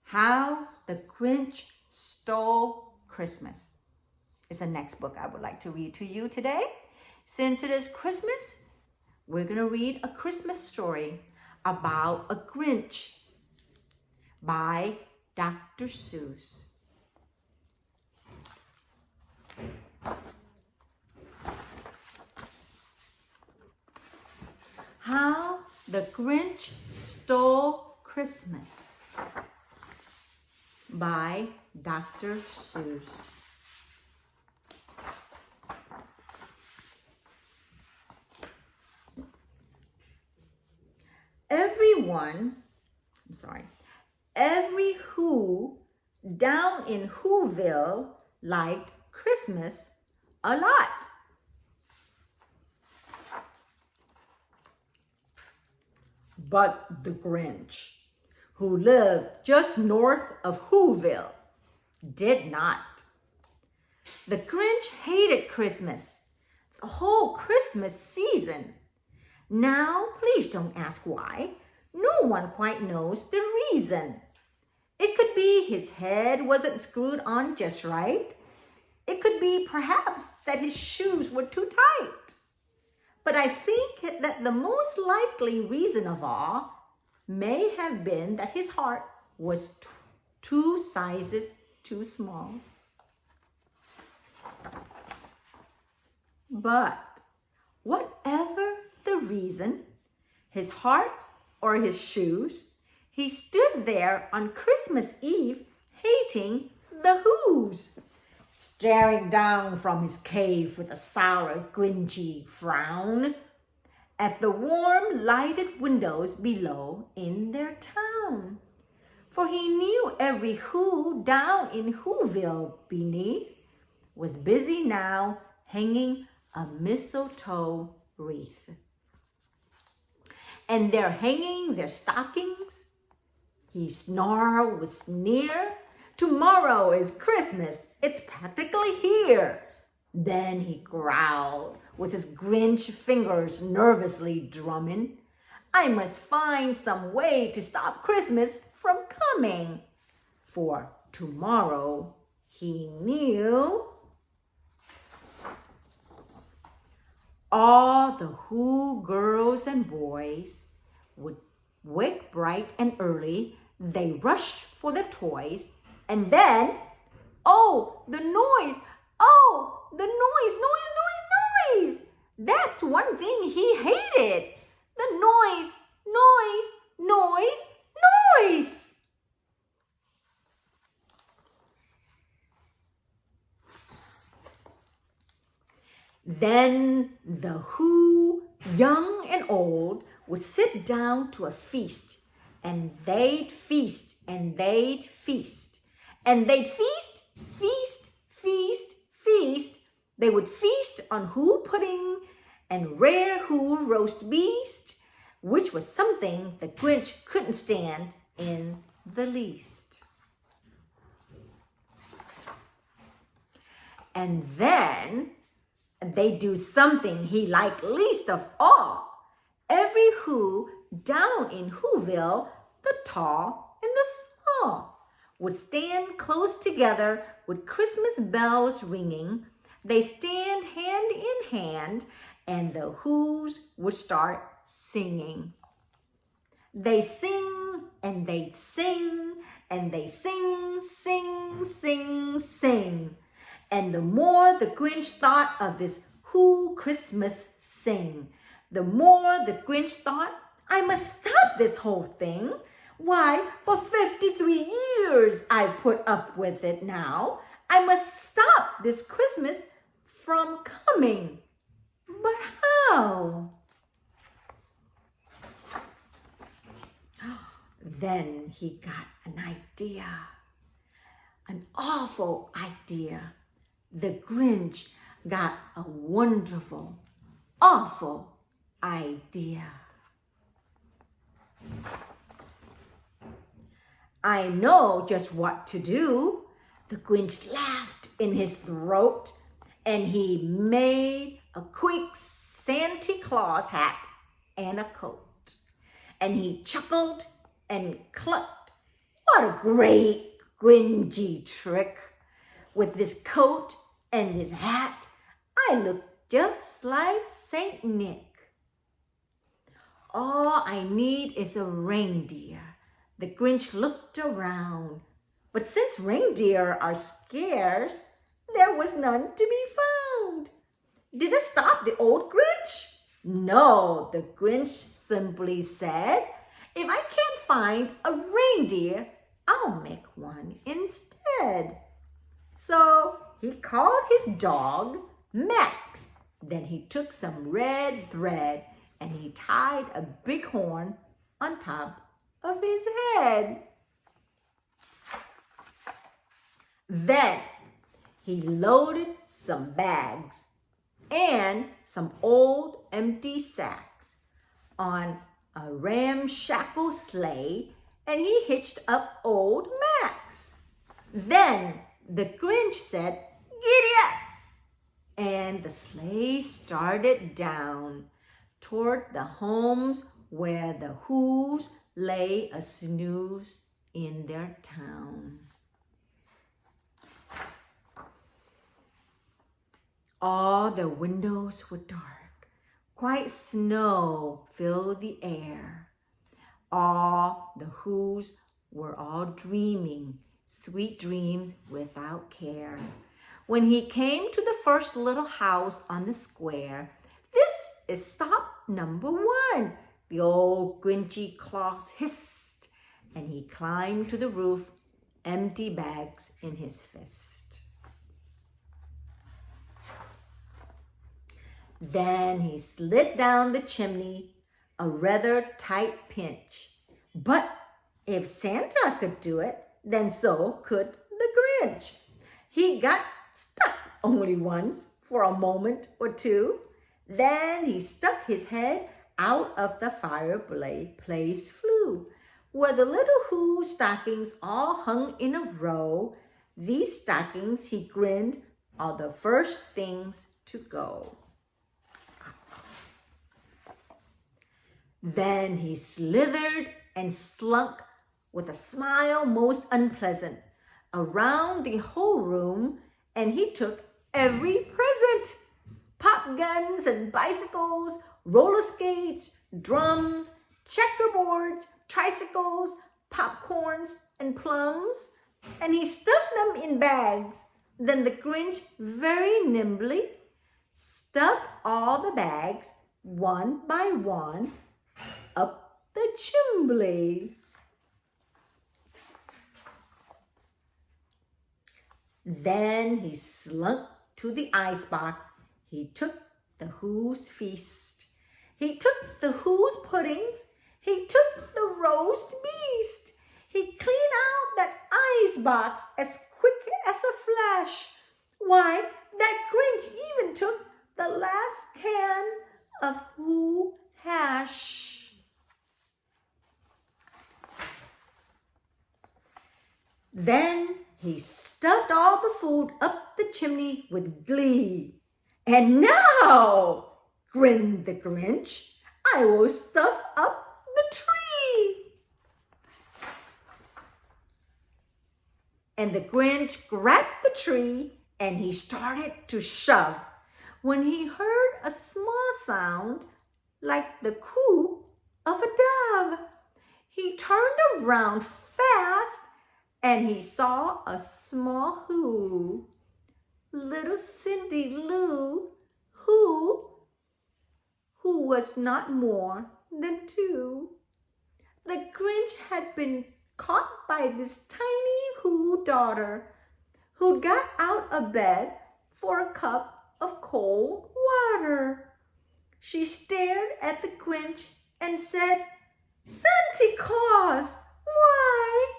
How the Grinch Stole Christmas is the next book I would like to read to you today. Since it is Christmas, we're going to read a Christmas story about a Grinch by Dr. Seuss. How the Grinch Stole Christmas by Dr. Seuss. Every who down in Whoville liked Christmas a lot. But the Grinch, who lived just north of Whoville, did not. The Grinch hated Christmas, the whole Christmas season. Now, please don't ask why. No one quite knows the reason. It could be his head wasn't screwed on just right. It could be perhaps that his shoes were too tight. But I think that the most likely reason of all may have been that his heart was two sizes too small. But whatever the reason, his heart or his shoes, he stood there on Christmas Eve hating the Whos, staring down from his cave with a sour, Grinchy frown at the warm, lighted windows below in their town. For he knew every Who down in Whoville beneath was busy now hanging a mistletoe wreath. And they're hanging their stockings. He snarled with sneer. Tomorrow is Christmas. It's practically here. Then he growled with his Grinch fingers nervously drumming. I must find some way to stop Christmas from coming. For tomorrow, he knew, all the Who girls and boys would wake bright and early. They rushed for their toys. And then, oh, the noise. Oh, the noise. That's one thing he hated. The noise. Then the Who, young and old, would sit down to a feast, and they'd feast, and they'd feast, and they'd feast. They would feast on Who pudding and rare Who roast beast, which was something the Grinch couldn't stand in the least. And then they do something he liked least of all. Every Who down in Whoville, the tall and the small, would stand close together with Christmas bells ringing. They stand hand in hand, and the Whos would start singing. They sing, and they'd sing, and they sing. And the more the Grinch thought of this Who Christmas sing, the more the Grinch thought, I must stop this whole thing. Why, for 53 years I've put up with it now. I must stop this Christmas from coming. But how? Then he got an idea, an awful idea. The Grinch got a wonderful, awful idea. I know just what to do. The Grinch laughed in his throat, and he made a quick Santa Claus hat and a coat. And he chuckled and clucked. What a great Gringy trick. With this coat and this hat, I look just like Saint Nick. All I need is a reindeer. The Grinch looked around, but since reindeer are scarce, there was none to be found. Did it stop the old Grinch? No, the Grinch simply said, if I can't find a reindeer, I'll make one instead. So he called his dog Max. Then he took some red thread and he tied a big horn on top of his head. Then he loaded some bags and some old empty sacks on a ramshackle sleigh, and he hitched up old Max. Then the Grinch said, "Giddy up!" And the sleigh started down toward the homes where the Who's lay a snooze in their town. All the windows were dark. White snow filled the air. All the Who's were all dreaming sweet dreams without care. When he came to the first little house on the square, "This is stop number 1, the old Grinchy claws hissed, and he climbed to the roof, empty bags in his fist. Then he slid down the chimney, a rather tight pinch. But if Santa could do it, then so could the Grinch. He got stuck only once for a moment or two. Then he stuck his head out of the fireplace flue, where the little Who stockings all hung in a row. These stockings, he grinned, are the first things to go. Then he slithered and slunk with a smile most unpleasant around the whole room, and he took every present. Pop guns and bicycles, roller skates, drums, checkerboards, tricycles, popcorns, and plums, and he stuffed them in bags. Then the Grinch very nimbly stuffed all the bags, one by one, up the chimbley. Then he slunk to the icebox. He took the Who's feast. He took the Who's puddings. He took the roast beast. He cleaned out that icebox as quick as a flash. Why, that Grinch even took the last can of Who hash. Then he stuffed all the food up the chimney with glee. And now, grinned the Grinch, I will stuff up the tree. And the Grinch grabbed the tree and he started to shove when he heard a small sound like the coo of a dove. He turned around fast and he saw a small Who, little Cindy Lou, who was not more than 2. The Grinch had been caught by this tiny Who daughter who'd got out of bed for a cup of cold water. She stared at the Grinch and said, "Santa Claus, why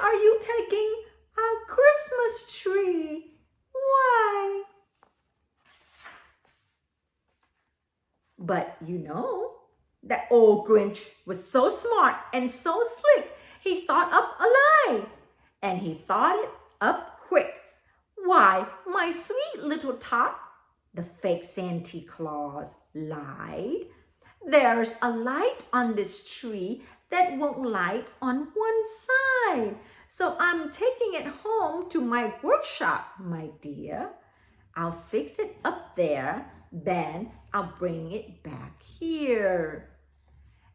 are you taking our Christmas tree? Why?" But you know, that old Grinch was so smart and so slick, he thought up a lie. And he thought it up quick. "Why, my sweet little tot," the fake Santa Claus lied, "there's a light on this tree that won't light on one side. So I'm taking it home to my workshop, my dear. I'll fix it up there, then I'll bring it back here.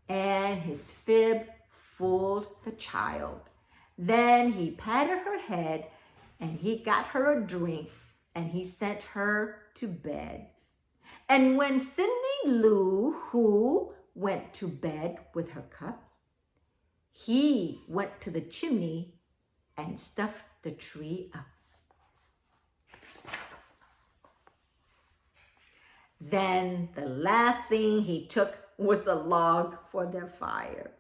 And his fib fooled the child. Then he patted her head and he got her a drink and he sent her to bed. And when Cindy Lou Who went to bed with her cup, he went to the chimney and stuffed the tree up. Then the last thing he took was the log for their fire.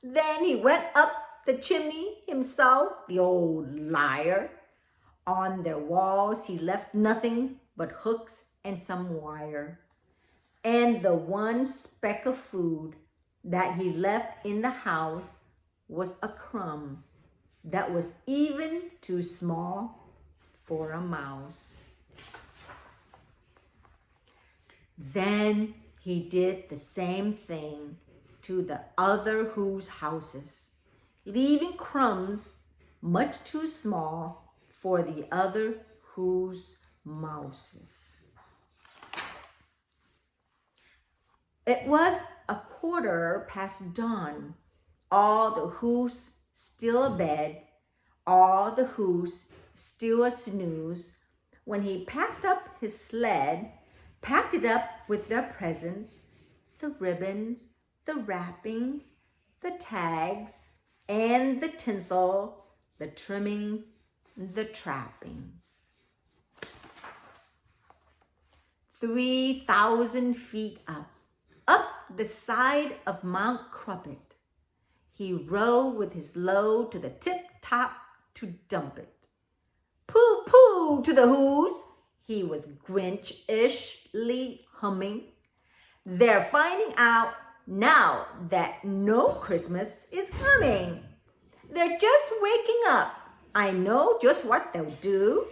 Then he went up the chimney himself, the old liar. On their walls he left nothing but hooks and some wire. And the one speck of food that he left in the house was a crumb that was even too small for a mouse. Then he did the same thing to the other Who's houses, leaving crumbs much too small for the other Who's mouses. It was dawn. All the Who's still abed, all the Who's still a snooze, when he packed up his sled, packed it up with their presents, the ribbons, the wrappings, the tags, and the tinsel, the trimmings, the trappings. 3,000 feet up the side of Mount Cruppet, he rode with his load to the tip-top to dump it. Pooh-pooh to the Who's, he was Grinch-ishly humming. They're finding out now that no Christmas is coming. They're just waking up. I know just what they'll do.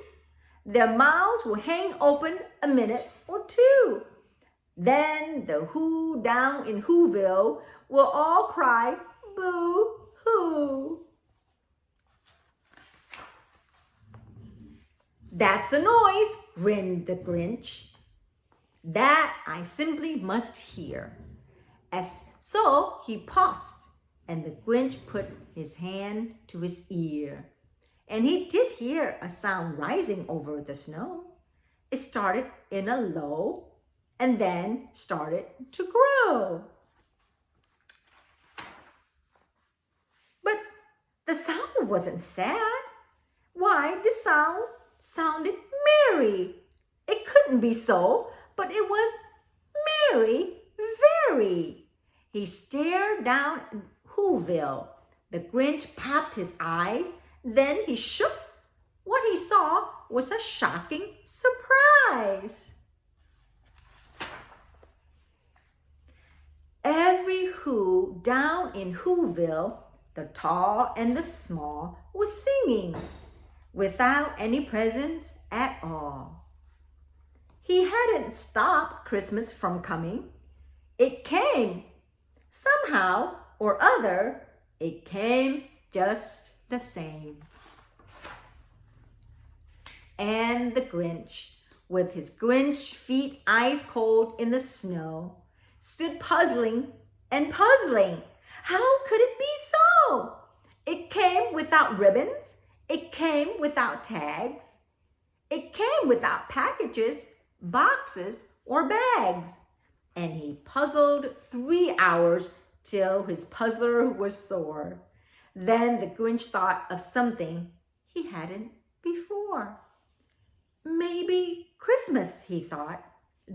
Their mouths will hang open a minute or two. Then the Who down in Whoville will all cry, boo-hoo. That's a noise, grinned the Grinch. That I simply must hear. So he paused, and the Grinch put his hand to his ear. And he did hear a sound rising over the snow. It started in a low, and then started to grow. But the sound wasn't sad. Why, the sound sounded merry. It couldn't be so, but it was merry, very. He stared down at Whoville. The Grinch popped his eyes, then he shook. What he saw was a shocking surprise. Every Who down in Whoville, the tall and the small, was singing without any presents at all. He hadn't stopped Christmas from coming. It came. Somehow or other, it came just the same. And the Grinch, with his Grinch feet ice cold in the snow, stood puzzling and puzzling. How could it be so? It came without ribbons. It came without tags. It came without packages, boxes, or bags. And he puzzled 3 hours till his puzzler was sore. Then the Grinch thought of something he hadn't before. Maybe Christmas, he thought,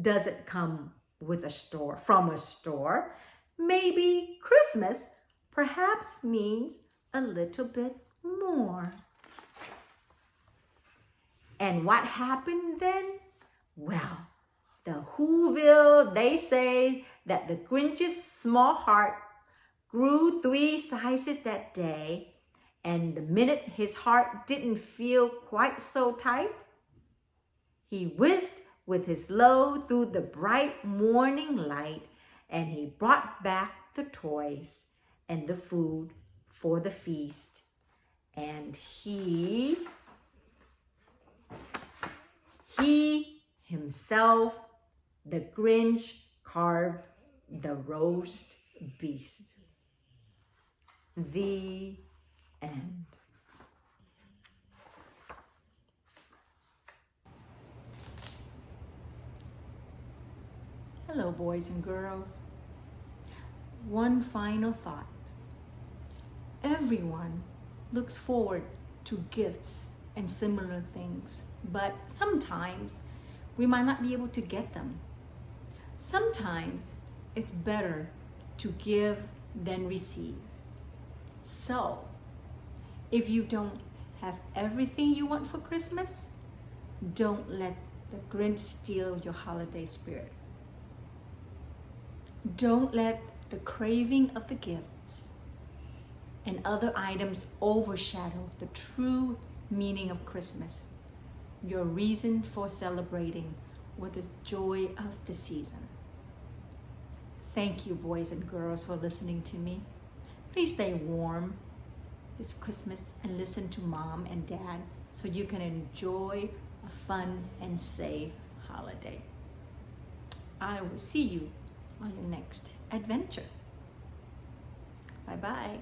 doesn't come from a store. Maybe Christmas perhaps means a little bit more. And what happened then? Well, the Whoville, they say that the Grinch's small heart grew 3 sizes that day, and the minute his heart didn't feel quite so tight, he whizzed with his load through the bright morning light, and he brought back the toys. and the food for the feast. And he himself, the Grinch, carved the roast beast. The end. Hello, boys and girls. One final thought. Everyone looks forward to gifts and similar things, but sometimes we might not be able to get them. Sometimes it's better to give than receive. So, if you don't have everything you want for Christmas, don't let the Grinch steal your holiday spirit. Don't let the craving of the gifts and other items overshadow the true meaning of Christmas, your reason for celebrating with the joy of the season. Thank you, boys and girls, for listening to me. Please stay warm this Christmas and listen to Mom and Dad so you can enjoy a fun and safe holiday. I will see you on your next adventure. Bye-bye.